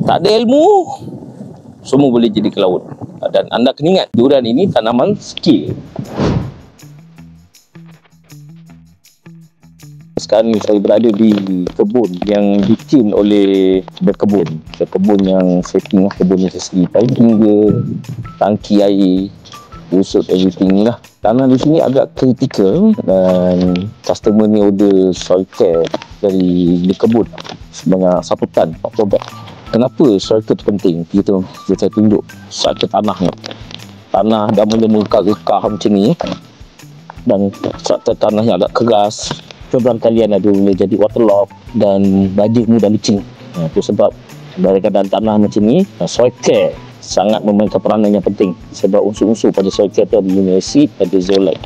Tak ada ilmu, semua boleh jadi ke laut. Dan anda kena ingat, durian ini tanaman skill. Sekarang ni saya berada di kebun yang ditin oleh berkebun. Berkebun yang setting lah, kebunnya sendiri. Hingga tangki air, usut everything lah. Tanah di sini agak kritikal dan customer ni order soil care dari kebun sebanyak 1 tan 40 beg. Kenapa soil care tu penting? Saya tunjuk soil care tanahnya. Tanah dah mula rekah macam ni dan soil care tanahnya agak keras. Coba kalian ada boleh jadi waterlogged dan baju mudah licin. Itu sebab dari keadaan tanah macam ni, soil care sangat memainkan peranan yang penting. Sebab unsur-unsur pada soil care tu ada amino acid, ada zeolite,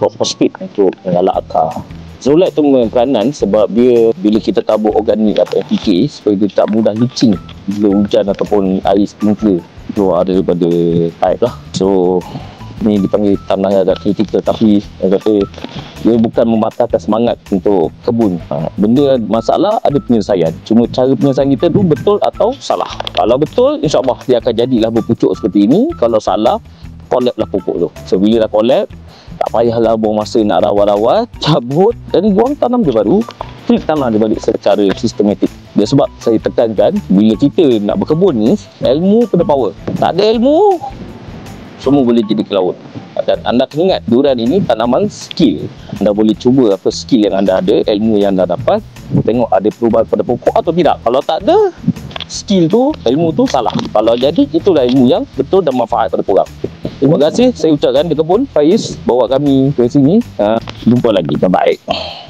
phosphate untuk mengalak akar. Zeolite tu memainkan peranan sebab dia bila kita tabur organik atau NPK supaya dia tak mudah licin bila hujan ataupun air sprinkler keluar daripada pipe lah. So ni dipanggil tanah yang agak kritikal, tapi saya kata dia bukan mematahkan semangat untuk kebun. Benda masalah ada penyelesaian, cuma cara penyelesaian kita tu betul atau salah. Kalau betul, insyaAllah dia akan jadilah berpucuk seperti ini. Kalau salah, collab lah pokok tu. So bila dah collab, tak payahlah buang masa nak rawat-rawat, cabut dan buang tanam dia baru, treat tanah dia balik secara sistematik. Dia sebab saya tekankan, bila kita nak berkebun ni, ilmu kena power. Tak ada ilmu, semua boleh jadi ke laut. Dan anda kena ingat, durian ini tanaman skill. Anda boleh cuba apa skill yang anda ada, ilmu yang anda dapat, tengok ada perubahan pada pokok atau tidak. Kalau tak ada skill tu, ilmu tu salah. Kalau jadi, itulah ilmu yang betul dan manfaat pada korang. Terima kasih saya ucapkan di kebun Faiz bawa kami ke sini. Jumpa lagi. Bye-bye.